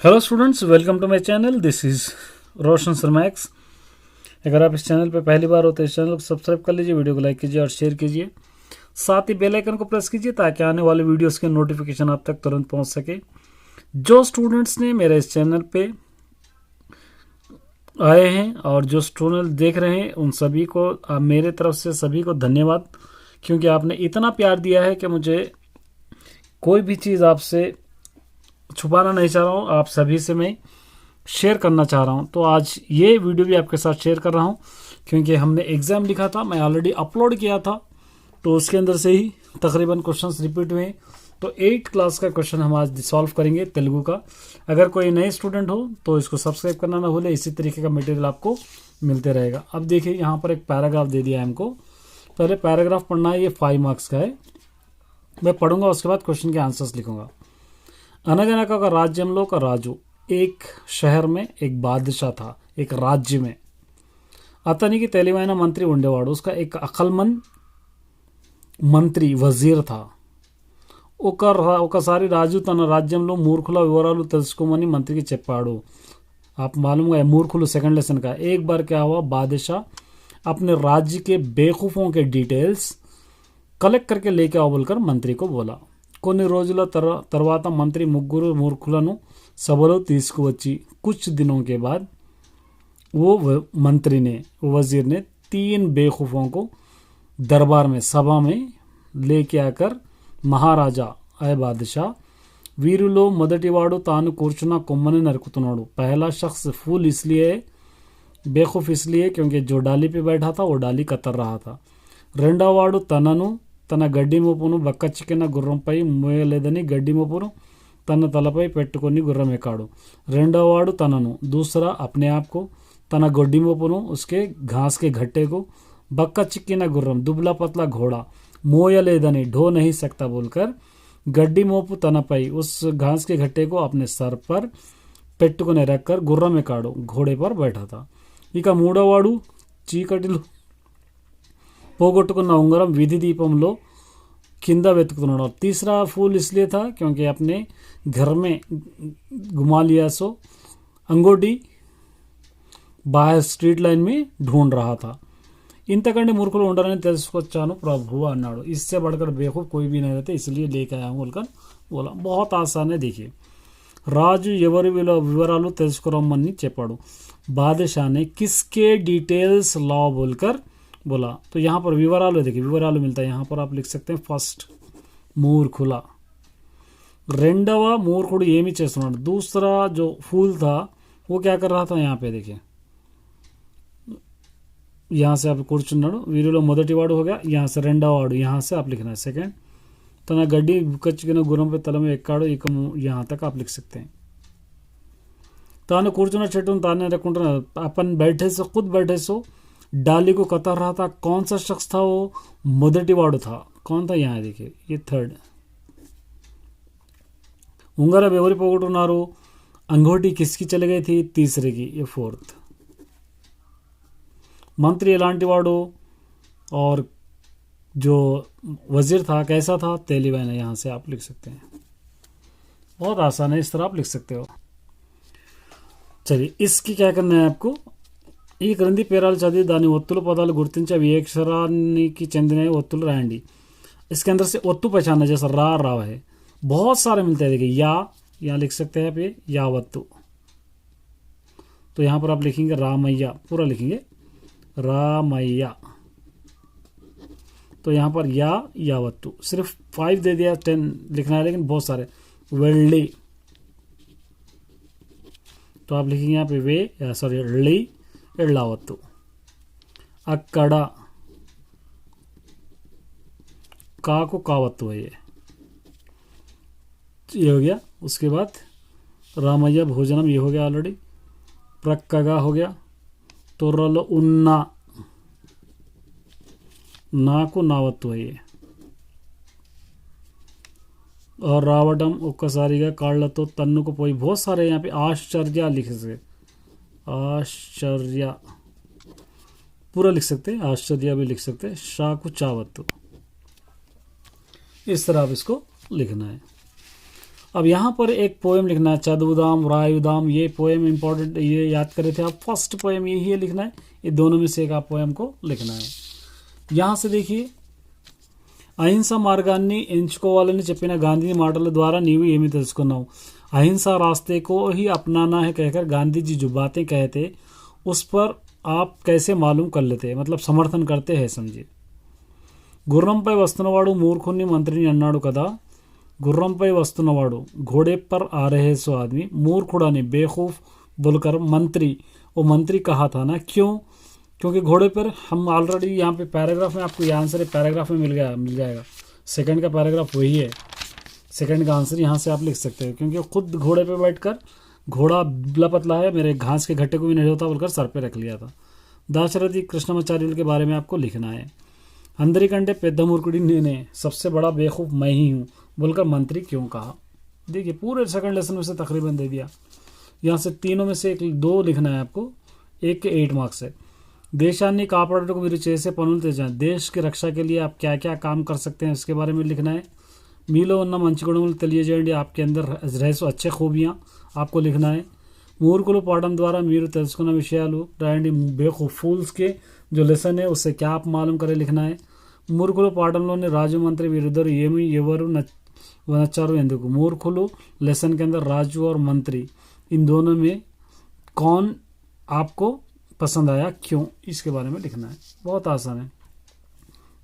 Hello students, welcome to my channel. This is Roshan Sharma X. अगर आप इस चैनल पर पहली बार हो तो इस चैनल को सब्सक्राइब कर लीजिए, वीडियो को लाइक कीजिए और शेयर कीजिए। साथ ही बेल आइकन को प्रेस कीजिए ताकि आने वाले वीडियोस के नोटिफिकेशन आप तक तुरंत पहुंच सके। जो स्टूडेंट्स ने मेरे इस चैनल पे आए हैं और जो स्टूडेंट देख रहे हैं उन सभी को मेरे तरफ से सभी को धन्यवाद, क्योंकि आपने इतना प्यार दिया है कि मुझे कोई भी चीज़ आपसे छुपाना नहीं चाह रहा हूँ। आप सभी से मैं शेयर करना चाह रहा हूँ, तो आज ये वीडियो भी आपके साथ शेयर कर रहा हूँ क्योंकि हमने एग्ज़ाम लिखा था, मैं ऑलरेडी अपलोड किया था, तो उसके अंदर से ही तकरीबन क्वेश्चंस रिपीट हुए। तो 8 क्लास का क्वेश्चन हम आज सॉल्व करेंगे तेलुगु का। अगर कोई नए स्टूडेंट हो तो इसको सब्सक्राइब करना ना भूले, इसी तरीके का मटेरियल आपको मिलते रहेगा। अब देखिए, यहाँ पर एक पैराग्राफ दे दिया है हमको। पहले पैराग्राफ पढ़ना है, ये 5 मार्क्स का है। मैं पढ़ूंगा, उसके बाद क्वेश्चन के आंसर्स लिखूंगा। అనగనగా ఒక రాజ్యంలో ఒక రాజు, एक शहर में एक बादशाह था, एक राज्य में। అతనికి తెలివైన మంత్రి ఉండేవాడు। उसका एक अक्लमंद మంత్రి వజీర్ था। ఒకసారి రాజు తన రాజ్యంలో మూర్ఖుల వివరాలు తెలుసుకోమని మంత్రికి చెప్పాడు। आप मालूम है मूर्खुल सेकंड लेसन का। एक बार क्या हुआ, बादशाह अपने राज्य के बेवकूफ़ों के डिटेल्स कलेक्ट करके लेके आओ बोलकर मंत्री को बोला। కొన్ని రోజుల తర్వాత మంత్రి ముగ్గురు మూర్ఖులను సభలో తీసుకువచ్చి कुछ दिनों के बाद वो मंत्री ने, वजीर ने 3 बेवकूफ़ों को दरबार में, सभा में लेके आकर, మహారాజా అయ బాదషా, వీరిలో మొదటివాడు తాను కూర్చున్న కొమ్మని నరుకుతున్నాడు। पहला शख्स फूल इसलिए बेवकूफ़ इसलिए क्योंकि जो डाली पे बैठा था वो डाली कतर रहा था। రెండవ వాడు తన గడ్డి మోపును బక్క చిక్కిన గుర్రంపై మోయలేదని గడ్డి మోపును తన తలపై పెట్టుకొని గుర్రం ఎక్కాడు। రెండవ వాడు दूसरा अपने आप को, తన గడ్డి మోపును उसके घास के घट्टे को, बक्का चिक्किना गुर्रम दुबला पतला घोड़ा मोयलेदनी ढो नहीं सकता बोलकर गड्डी मोपु तनपై उस घास के घट्टे को अपने सर पर పెట్టుకొని रखकर गुर्रम ఎక్కాడు, घोड़े पर बैठा था। ఇక మూడోవాడు చీకటిలో పోగొట్టుకున్న ఉంగరం వీధి దీపంలో కింద వెతుకుతున్నాడు। और तीसरा फूल इसलिए था क्योंकि अपने घर में घुमा लिया सो अंगोटी बाहर स्ट्रीट लाइन में ढूंढ रहा था। ఇంతకంటే మూర్ఖులు ఉండరని తెలుసుకొచ్చాను ప్రభు అన్నాడు। इससे बढ़कर बेवकूफ़ कोई भी नहीं रहते, इसलिए लेकर आया हूँ बोलकर बोला। बहुत आसान है। देखिए, రాజు ఎవరి వివరాలు తెలుసుకురమ్మని చెప్పాడు। बादशाह ने किसके डिटेल्स लाओ बोलकर बोला। तो यहाँ पर विवरालु, देखिए विवरालु मिलता है, यहाँ पर आप लिख सकते हैं फर्स्ट मूर्खुला। రెండవ మూర్ఖుడు ఏమి చేస్తున్నాడు, दूसरा जो फूल था वो क्या कर रहा था, यहाँ पे देखिए, यहाँ से आप కూర్చున్నాడు, వీరిలో మొదటివాడు हो गया, यहाँ से రెండవ వాడు, यहाँ से आप लिखना है सेकंड। తన గడ్డి బుక్కచ్చుకున్న గుర్రంపై తల మీద ఎక్కాడు, ఇక यहाँ तक आप लिख सकते हैं। తాను కూర్చున్న చెట్టును తానే రక్కుంటున్నా, अपन बैठे सो खुद बैठे सो डाली को कतर रहा था। कौन सा शख्स था वो, మొదటివాడు था। कौन था, यहाँ देखिए, ये थर्ड। ఉంగరం ఎవరి పోగొట్టున్నారు, अंगूठी किसकी चली गई थी, तीसरे की, ये फोर्थ। मंत्री एलांटी वाडो और जो वजीर था कैसा था, तेलीवान है, यहाँ से आप लिख सकते हैं। बहुत आसान है, इस तरह आप लिख सकते हो। चलिए, इसकी क्या करना है आपको, ఈ క్రింది పేరాలు చదివి దాని ఒత్తుల పదాలు గుర్తించి అవి ఏ అక్షరానికి చెందినవి ఒత్తులు రాయండి। इसके अंदर से ఒత్తు पहचानना, जैसा रा राव है, बहुत सारे मिलते हैं। देखिए, या यहाँ लिख सकते हैं आप, ये यावत्तु। तो यहाँ पर आप लिखेंगे रामैया, पूरा लिखेंगे रामैया। तो यहाँ पर या यावत्तु, सिर्फ 5 दे दिया, 10 लिखना है, लेकिन बहुत सारे। वेल्ली, तो आप लिखेंगे यहाँ पे वे, सॉरी ली एड़ावत्तु। अक्कड़, काको कावत्तु है, ये हो गया। उसके बाद रामैया भोजनम, ये हो गया ऑलरेडी। प्रक्कगा हो गया। तोर्रलो उन्ना, नाको नावत्तु है ये। और रावटम ఒక్కసారిగా కాళ్ళతో తన్నుకు పోయి, बहुत सारे यहाँ पे आश्चर्य लिख सकते, आश्चर्य पूरा लिख सकते हैं, आश्चर्य भी लिख सकते हैं। शाकु चावत्तु, इस तरह आप इसको लिखना है। अब यहाँ पर एक पोएम लिखना है, चदुदाम रायुदाम, ये पोएम इंपॉर्टेंट, ये याद करे थे आप, फर्स्ट पोएम यही है लिखना है, ये दोनों में से एक आप पोएम को लिखना है। यहाँ से देखिए, అహింస మార్గాన్ని ఎంచుకోవాలని చెప్పిన గాంధీ మాటల ద్వారా నీవు ఏమి తెలుసుకున్నావు? अहिंसा रास्ते को ही अपनाना है कहकर गांधी जी जो बातें कहते उस पर आप कैसे मालूम कर लेते, मतलब समर्थन करते हैं समझिए। గుర్రంపై వస్తున్నవాడు మూర్ఖుని మంత్రిని అన్నాడు కదా, గుర్రంపై వస్తున్నవాడు घोड़े पर आ रहे सो आदमी मूर्खुड़ा ने बेवकूफ बोलकर मंत्री, वो मंत्री कहा था ना, क्यों? क्योंकि घोड़े पर हम ऑलरेडी यहाँ पे पैराग्राफ में आपको ये आंसर है, पैराग्राफ में मिल जाएगा। सेकंड का पैराग्राफ वही है, सेकंड का आंसर यहाँ से आप लिख सकते हो, क्योंकि खुद घोड़े पे बैठकर घोड़ा दुबला पतला है मेरे घास के घट्टे को भी नहीं होता बोलकर सर पे रख लिया था। दाशरथी कृष्णमाचार्य के बारे में आपको लिखना है। अंदरिकंडे पेद्दमूर्खुड़ी ने सबसे बड़ा बेवकूफ़ मैं ही हूँ बोलकर मंत्री क्यों कहा? देखिए पूरे सेकंड लेसन में से तकरीबन दे दिया। यहाँ से तीनों में से एक दो लिखना है आपको, एक के 8 मार्क्स है। देशाన్ని కాపాడటకు మీరు చేసే పనులు తెలియజేయండి, देश की रक्षा के लिए आप क्या क्या काम कर सकते हैं इसके बारे में लिखना है। మీలో ఉన్న మంచి గుణములు తెలియజేయండి, आपके अंदर रहे सो अच्छे खूबियाँ आपको लिखना है। మూర్ఖులు పాఠం ద్వారా మీరు తెలుసుకున్న విషయాలు రాయండి, बेवकूफ फूल्स के जो लेसन है उससे क्या आप मालूम करें लिखना है। మూర్ఖులు పాఠంలోని రాజు మంత్రి వీరిద్దరు ఏమి ఎవరు నచ్చారు ఎందుకు? మూర్ఖులు लेसन के अंदर राजू और मंत्री, इन दोनों में कौन आपको पसंद आया क्यों, इसके बारे में लिखना है। बहुत आसान है,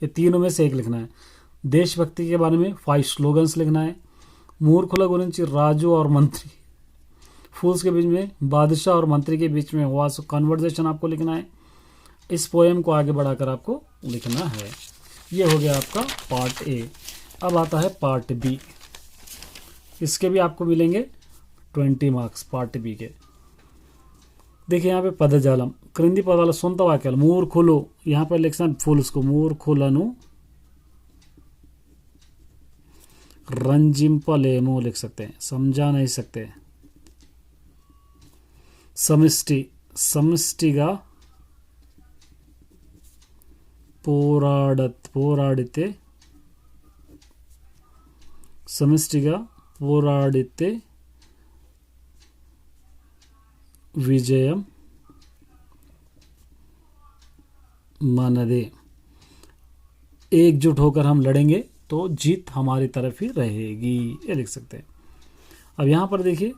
ये तीनों में से एक लिखना है। देशभक्ति के बारे में 5 स्लोगन्स लिखना है। मूर्खुला गुరించి राजू और मंत्री, फूल्स के बीच में बादशाह और मंत्री के बीच में हुआ कन्वर्जेशन आपको लिखना है। इस पोएम को आगे बढ़ाकर आपको लिखना है। ये हो गया आपका पार्ट ए। अब आता है पार्ट बी, इसके भी आपको मिलेंगे 20 मार्क्स पार्ट बी के। देखिए यहाँ पे పదజాలం, క్రింది పదాల సొంత వాక్యాలు, మూర్ఖులు, यहाँ पर लिखना फूल्स को, మూర్ఖులను రంజింపలేము लिख सकते हैं, समझा नहीं सकते। సమిష్టి, సమిష్టిగా పోరాడితే, సమిష్టిగా పోరాడితే విజయం మనదే, एकजुट होकर हम लड़ेंगे तो जीत हमारी तरफ ही रहेगी, ये लिख सकते हैं। अब यहाँ पर देखिए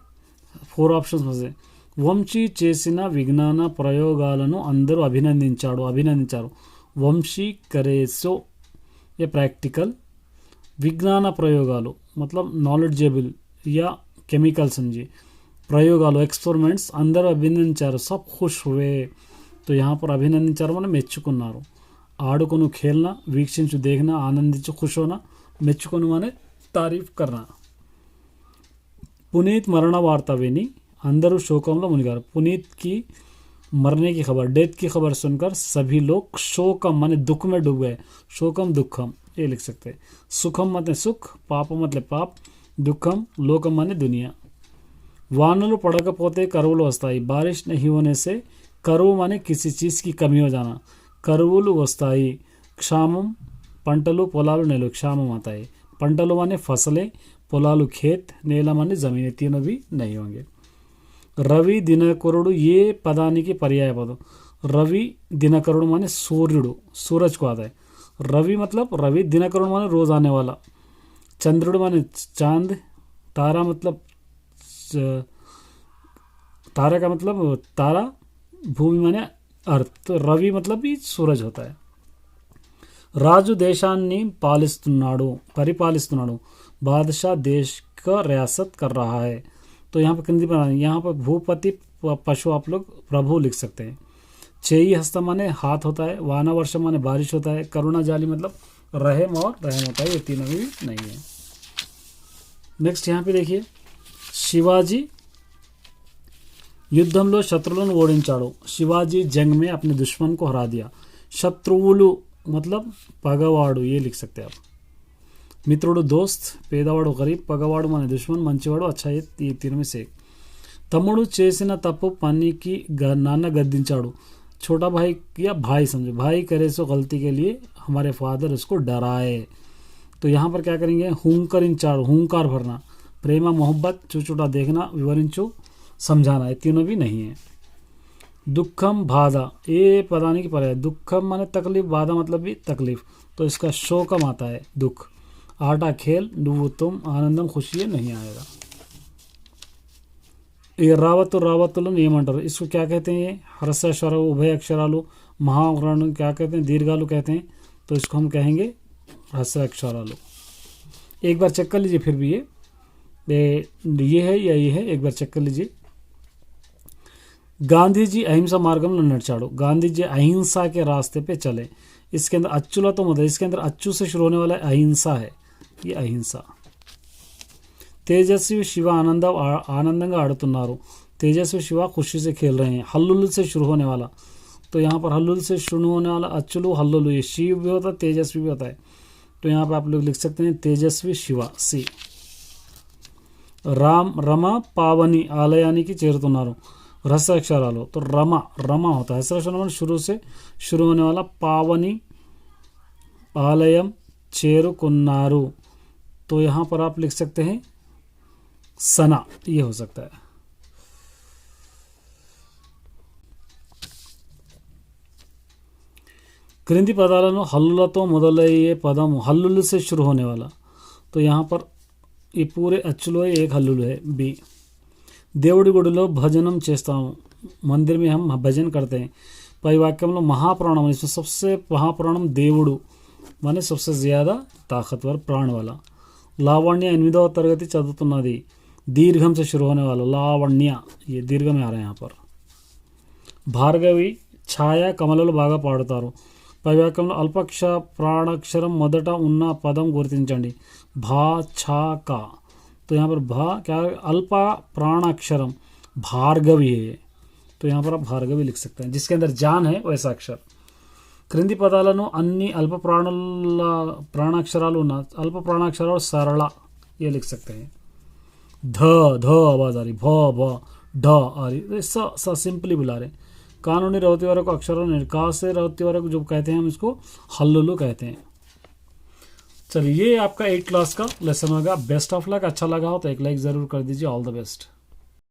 4 ऑप्शंस में से వంశీ చేసిన విజ్ఞాన ప్రయోగాలను అందరూ అభినందించారు। వంశీ करेसो ये प्रैक्टिकल, विज्ञान प्रयोगाలు मतलब नॉलेजेबल या केमिकल समझिए, ప్రయోగాలు एक्सपेरिमेंट्स అందరూ అభినందించారు, सब खुश हुए। तो यहाँ पर అభినందించారు మనం మెచ్చుకున్నారు। ఆడుకొను खेलना, వీక్షించు देखना, ఆనందించు खुश होना, మెచ్చుకొను माने तारीफ करना। पुनीत मरण वार्ता विनी अंदरू शोकंలో मुनिगाరు। पुनीत की मरने की खबर, डेथ की खबर सुनकर सभी लोग शोकम माने दुख में डूब गए, शोकम दुखम ये लिख सकते हैं। सुखम मतलब सुख, पापम मतलब पाप, दुखम लोकम माने दुनिया। వానలు పడకపోతే కరువులు వస్తాయి, बारिश नहीं होने से కరువు माने किसी चीज़ की कमी हो जाना, కరువులు వస్తాయి। క్షామం పంటలు పొలాలు నేలు, క్షామం आता है। పంటలు माने फसलें, పొలాలు खेत, నేల माने जमीन, तीनों भी नहीं होंगे। రవి దినకరుడు ये పదానికి పర్యాయ పదం, రవి దినకరుడు माने सूर्युడు, सूरज को आता है। रवि मतलब रवि, दिनकरुण माने रोज आने वाला, चंद्रुడు माने चांद, तारा मतलब तारा का मतलब तारा, भूमि माने अर्थ, तो रवि मतलब भी सूरज होता है। రాజు దేశాన్ని పరిపాలిస్తున్నాడు, बादशाह देश का रियासत कर रहा है। तो यहाँ पर किंदी बनानी, यहाँ पर भूपति पशु आप लोग प्रभु लिख सकते हैं। चेई हस्ता माने हाथ होता है, वाना वर्ष माने बारिश होता है, करुणा जाली मतलब रहम और रहम होता है, ये तीनों भी नहीं है। नेक्स्ट यहाँ पे देखिए, शिवाजी युद्धంలో శత్రువులను ఓడించాడు, शिवाजी जंग में अपने दुश्मन को हरा दिया। शत्रुవులు मतलब పగవాడు ये लिख सकते हैं आप। మిత్రుడు दोस्त, పేదవాడు गरीब, పగవాడు माने दुश्मन, మంచివాడు अच्छा, ये तीनों में से एक। తమ్ముడు చేసిన తప్పు పనికి నాన్న గద్దించాడు, छोटा भाई या भाई समझो, भाई करे सो गलती के लिए हमारे फादर उसको डराए। तो यहाँ पर क्या करेंगे, हुंकर इंचाड़, हुंकार भरना, प्रेमा मोहब्बत, चूचूटा देखना, विवरिंचु समझाना, ये तीनों भी नहीं है। दुखम बाधा, ये पता नहीं कि पर है। दुखम माने तकलीफ, बाधा मतलब भी तकलीफ, तो इसका शोकम आता है दुख। आटा खेल, नुव्वु तुम, आनंदम खुशी है, नहीं आएगा। ये रावत रावतुलन ఏమంటారు, इसको क्या कहते हैं? ये ह्रस्व उभय अक्षरालु, महावर्ण क्या कहते हैं? दीर्घालु कहते हैं, तो इसको हम कहेंगे ह्रस्व अक्षरालु। एक बार चेक कर लीजिए फिर भी ये है या ये है, एक बार चेक कर लीजिए। गांधी जी अहिंसा मार्गम नड़चाड़ो, गांधी जी अहिंसा के रास्ते पे चले। इसके अंदर अच्चुला तो मतलब इसके अंदर अच्चू से शुरू होने वाला अहिंसा है, ये अहिंसा। तेजस्वी शिव आनंदंगा आड़ुतुन्नारू, तेजस्वी शिवा खुशी से खेल रहे हैं। हल्लुल से शुरू होने वाला, तो यहाँ पर हल्लुल से शुरू होने वाला अच्चुलु हल्लुलु, ये शिव भी होता है तेजस्वी भी होता है, तो यहाँ पर आप लोग लिख सकते हैं तेजस्वी शिवा सी। राम रमा पावनी आलयानी की చేరుతున్నారు, रस अक्षरालो, तो रमा रमा होता है अक्षर शुरू से शुरू होने वाला। पावनी आलयम చేరుకున్నారు, तो यहाँ पर आप लिख सकते हैं सना, ये हो सकता है। క్రింది పదాలను హల్లులతో మొదలయ్యే పదము, हल्लुल से शुरू होने वाला, तो यहाँ पर ये पूरे अच्चुलो है, एक हल्लुल है बी। దేవుడి గుడిలో భజనం చేస్తాము, मंदिर में हम भजन करते हैं। पै वाक्यंలో महाप्राणम, इसमें सबसे महाप्राणम దేవుడు माने सबसे ज़्यादा ताकतवर प्राण वाला। लावण्य 8వ తరగతి చదువుతున్నది, दीर्घम से शुरू होने वाला लावण्य, ये दीर्घ में आ रहा है यहाँ पर। భార్గవి ఛాయ కమలలు బాగా పాడుతారు। పై వాక్యంలో అల్పక్ష ప్రాణాక్షరం మొదట ఉన్న పదం గుర్తించండి, భా ఛా కా, तो यहाँ पर भा क्या अल्प प्राणाक्षरम भार्गवी है, तो यहाँ पर आप भार्गवी लिख सकते हैं, जिसके अंदर जान है वैसा अक्षर। క్రింది పదాలను అన్ని अल्प प्राणाक्षरालु ఉన్న अल्प प्राणाक्षराలు सरल, ये लिख सकते हैं। ध ध आवाज आ रही, भ भ ढ आ रही, स सिंपली बुला रहे। कानूनी रवती वाले को अक्षरों ने का से रवती वाले को जो कहते हैं हम इसको हल्लुलु कहते हैं। चलिए ये आपका 8 क्लास का लेसन होगा। बेस्ट ऑफ लक, अच्छा लगा हो तो एक लाइक ज़रूर कर दीजिए। All the best.